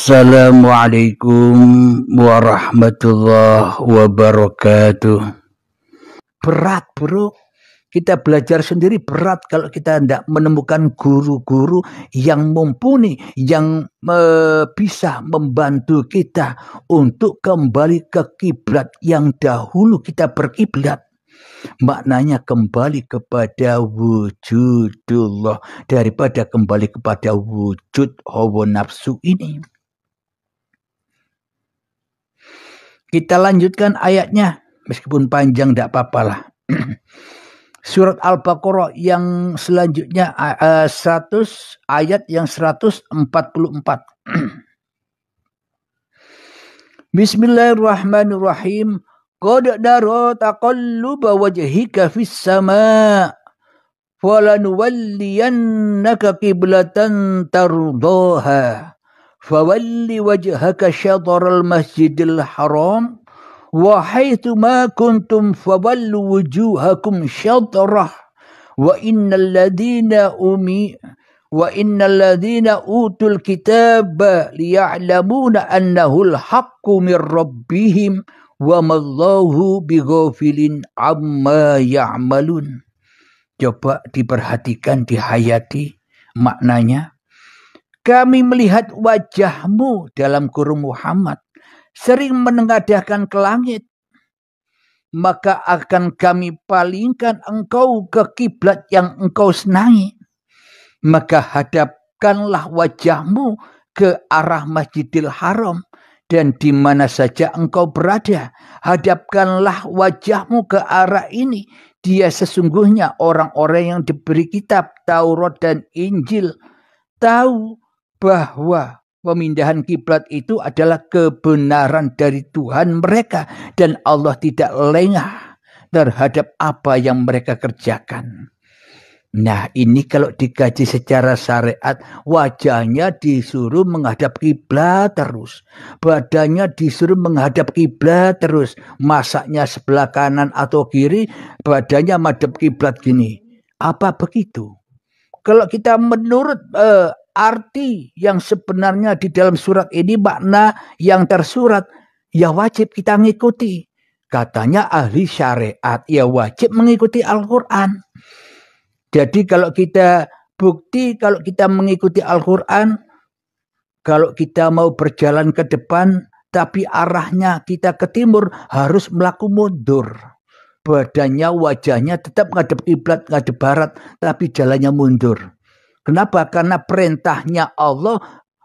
Assalamualaikum warahmatullahi wabarakatuh. Berat bro, kita belajar sendiri berat kalau kita tidak menemukan guru-guru yang mumpuni, yang bisa membantu kita untuk kembali ke kiblat yang dahulu kita berkiblat. Maknanya kembali kepada wujudullah daripada kembali kepada wujud hawa nafsu ini. Kita lanjutkan ayatnya, meskipun panjang tidak apa-apalah. Surat Al-Baqarah yang selanjutnya 100 ayat yang 144. Bismillahirrahmanirrahim. Qad nara taqalluba wajhika fis sama' falanuwalliyannaka qiblatan tardaha. Fawalli wajhaka syatral masjidil haram wa haitsu ma kuntum fawallu wujuhakum syatrah wa innal ladina utul kitaba liya'lamuna annahu al-haqqu mir rabbihim wa mallahu bighafilin amma ya'malun. Coba diperhatikan, dihayati maknanya. Kami melihat wajahmu dalam kurung Muhammad sering menengadahkan ke langit, maka akan kami palingkan engkau ke kiblat yang engkau senangi. Maka hadapkanlah wajahmu ke arah Masjidil Haram, dan di mana saja engkau berada, hadapkanlah wajahmu ke arah ini. Dia sesungguhnya orang-orang yang diberi kitab Taurat dan Injil tahu bahwa pemindahan kiblat itu adalah kebenaran dari Tuhan mereka, dan Allah tidak lengah terhadap apa yang mereka kerjakan. Nah, ini kalau dikaji secara syariat, wajahnya disuruh menghadap kiblat terus, badannya disuruh menghadap kiblat terus, masaknya sebelah kanan atau kiri, badannya madhep kiblat gini. Apa begitu? Kalau kita menurut arti yang sebenarnya di dalam surat ini, makna yang tersurat, ya wajib kita mengikuti. Katanya ahli syariat, ya wajib mengikuti Al-Quran. Jadi kalau kita kalau kita mengikuti Al-Quran, kalau kita mau berjalan ke depan, tapi arahnya kita ke timur, harus melaku mundur. Badannya, wajahnya tetap ngadep kiblat, ngadep barat, tapi jalannya mundur. Kenapa? Karena perintahnya Allah,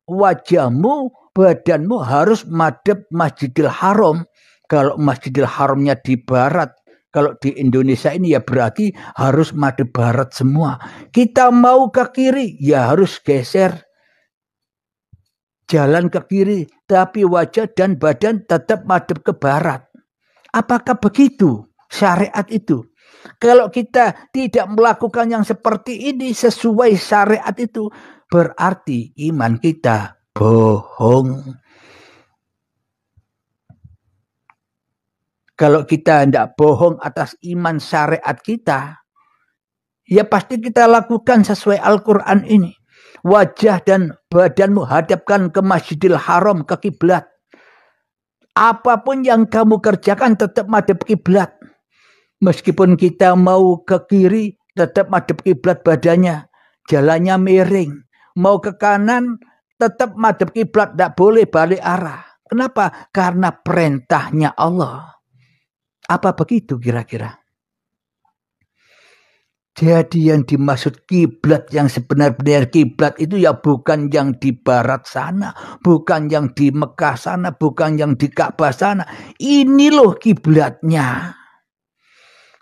wajahmu, badanmu harus madhep Masjidil Haram. Kalau Masjidil Haramnya di barat, kalau di Indonesia ini ya berarti harus madhep barat semua. Kita mau ke kiri, ya harus geser jalan ke kiri, tapi wajah dan badan tetap madhep ke barat. Apakah begitu syariat itu? Kalau kita tidak melakukan yang seperti ini sesuai syariat itu, berarti iman kita bohong. Kalau kita tidak bohong atas iman syariat kita, ya pasti kita lakukan sesuai Al-Quran ini. Wajah dan badanmu hadapkan ke Masjidil Haram, ke kiblat. Apapun yang kamu kerjakan tetap madhep kiblat. Meskipun kita mau ke kiri, tetap madhep kiblat badannya. Jalannya miring. Mau ke kanan, tetap madhep kiblat. Tidak boleh balik arah. Kenapa? Karena perintahnya Allah. Apa begitu kira-kira? Jadi yang dimaksud kiblat, yang sebenar-benar kiblat itu ya bukan yang di barat sana. Bukan yang di Mekah sana. Bukan yang di Ka'bah sana. Ini loh kiblatnya.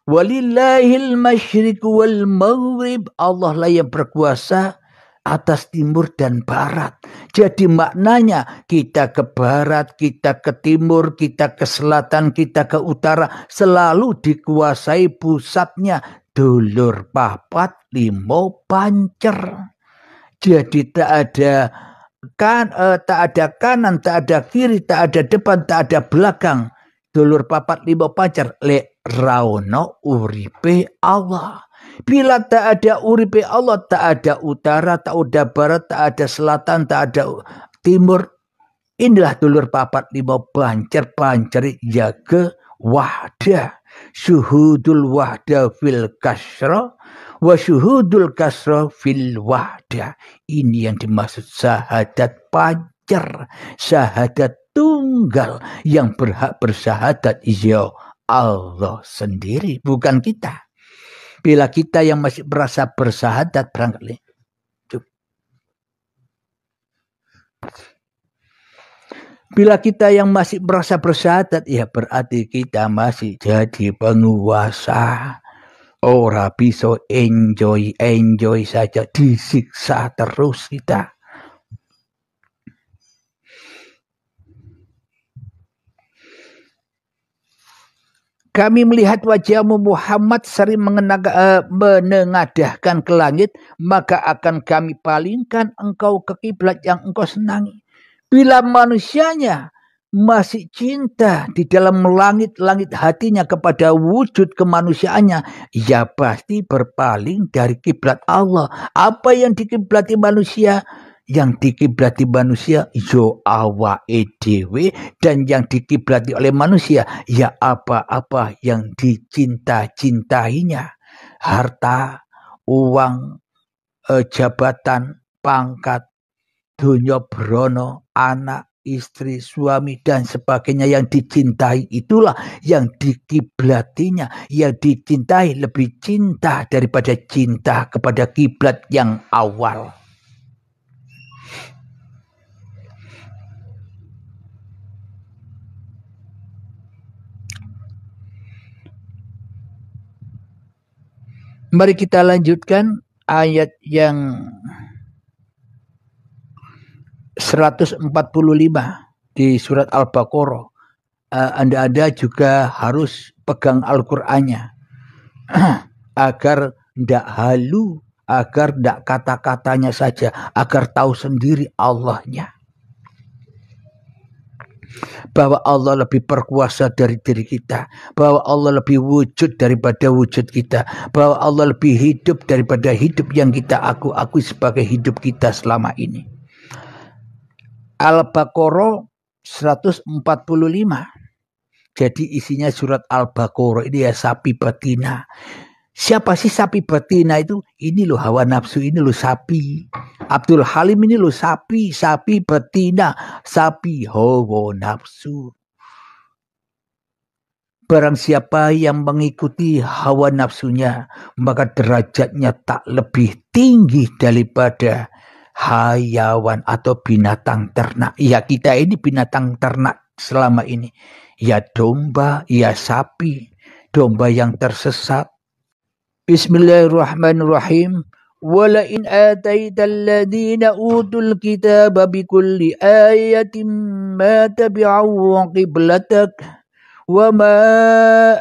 Walillahil masyriq wal maghrib. Allah lah yang berkuasa atas timur dan barat. Jadi maknanya kita ke barat, kita ke timur, kita ke selatan, kita ke utara, selalu dikuasai pusatnya dulur papat limo pancer. Jadi tak ada kanan, tak ada kiri, tak ada depan, tak ada belakang. Dulur papat limo pancer le raono uripe Allah. Bila tak ada uripe Allah, tak ada utara, tak ada barat, tak ada selatan, tak ada timur, Inilah dulur papat lima pancer jaga wahdah. Syuhudul wahdah fil kasra wa syuhudul kasra fil wahdah. Ini yang dimaksud syahadat pancer, syahadat tunggal yang berhak bersyahadat ya Allah sendiri, bukan kita. Bila kita yang masih merasa bersahadat barangkali. Bila kita yang masih merasa bersahadat, ya berarti kita masih jadi penguasa. Ora bisa enjoy saja, disiksa terus kita. Kami melihat wajahmu Muhammad sering menengadahkan ke langit, maka akan kami palingkan engkau ke kiblat yang engkau senangi. Bila manusianya masih cinta di dalam langit-langit hatinya kepada wujud kemanusiaannya, ya pasti berpaling dari kiblat Allah. Apa yang dikiblati manusia? Yang dikiblati manusia yo awake dhewe, dan yang dikiblati oleh manusia ya apa-apa yang dicinta-cintainya. Harta, uang, jabatan, pangkat, dunya brono, anak, istri, suami dan sebagainya yang dicintai itulah yang dikiblatinya. Yang dicintai lebih cinta daripada cinta kepada kiblat yang awal. Mari kita lanjutkan ayat yang 145 di surat Al-Baqarah. Anda juga harus pegang Al-Qur'annya agar tidak halu, agar tidak kata-katanya saja, agar tahu sendiri Allahnya. Bahwa Allah lebih berkuasa dari diri kita, bahwa Allah lebih wujud daripada wujud kita, bahwa Allah lebih hidup daripada hidup yang kita akui sebagai hidup kita selama ini. Al-Baqarah 145. Jadi isinya surat Al-Baqarah ini ya sapi betina. Siapa sih sapi betina itu? Ini loh hawa nafsu, ini loh sapi. Abdul Halim ini loh sapi betina, sapi hawa nafsu. Barang siapa yang mengikuti hawa nafsunya, maka derajatnya tak lebih tinggi daripada hayawan atau binatang ternak. Ya kita ini binatang ternak selama ini. Ya domba, ya sapi. Domba yang tersesat. Bismillahirrahmanirrahim. Wala in ataital ladina utul kitaba bikulli ayatin ma tabi'u qiblatak wa ma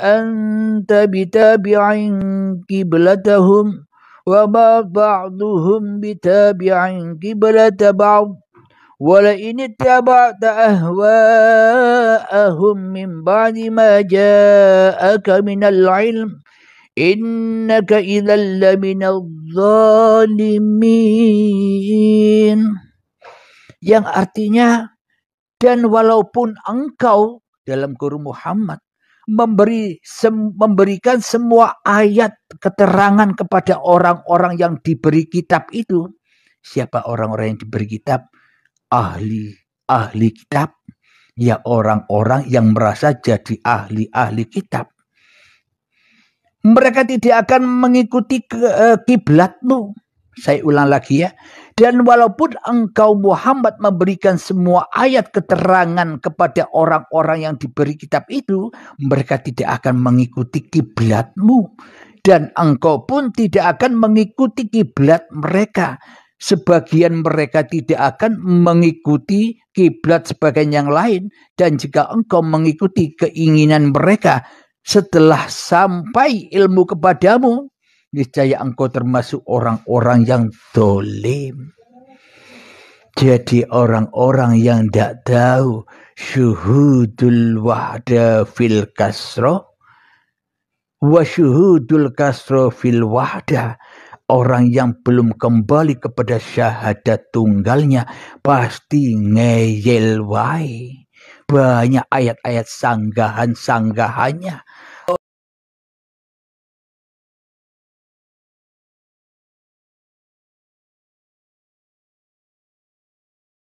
anta bitabi'in qiblatahum wa ma ba'duhum bitabi'in qiblata ba'd wala in ittaba'ta ahwa'ahum min ba'di ma ja'aka minal ilm innaka idzal laminadh dhalimin. Yang artinya, dan walaupun engkau dalam kurung Muhammad memberikan semua ayat keterangan kepada orang-orang yang diberi kitab itu. Siapa orang-orang yang diberi kitab? Ahli kitab. Ya orang-orang yang merasa jadi ahli kitab. Mereka tidak akan mengikuti kiblatmu. Saya ulang lagi ya. Dan walaupun engkau Muhammad memberikan semua ayat keterangan kepada orang-orang yang diberi kitab itu, mereka tidak akan mengikuti kiblatmu. Dan engkau pun tidak akan mengikuti kiblat mereka. Sebagian mereka tidak akan mengikuti kiblat sebagian yang lain. Dan jika engkau mengikuti keinginan mereka, setelah sampai ilmu kepadamu, niscaya engkau termasuk orang-orang yang dolim. Jadi orang-orang yang tidak tahu syuhudul wahda fil kasro wa syuhudul kasro fil wahda. Orang yang belum kembali kepada syahadat tunggalnya pasti ngeyel wae. Banyak ayat-ayat sanggahan-sanggahannya.